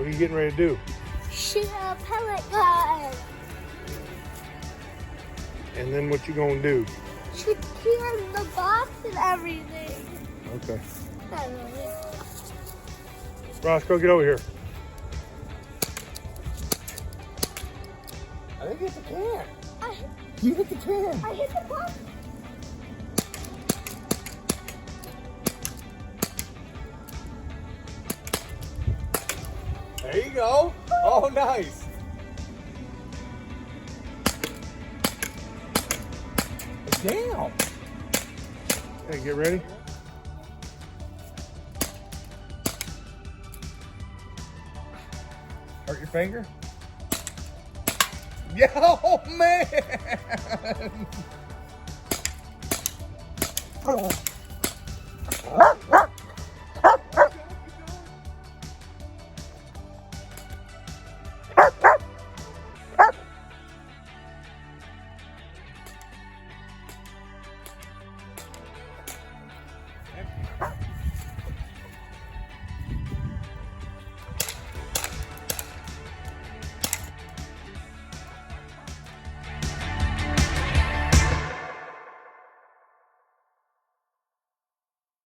What are you getting ready to do? Shoot a pellet gun. And then what you gonna do? Shoot here in the box and everything. Okay. Not really. Roscoe, get over here. I think it's a can. I You hit the can. hit the box. There you go. Oh, nice. Damn. Hey, get ready. Hurt your finger? Yeah, oh man!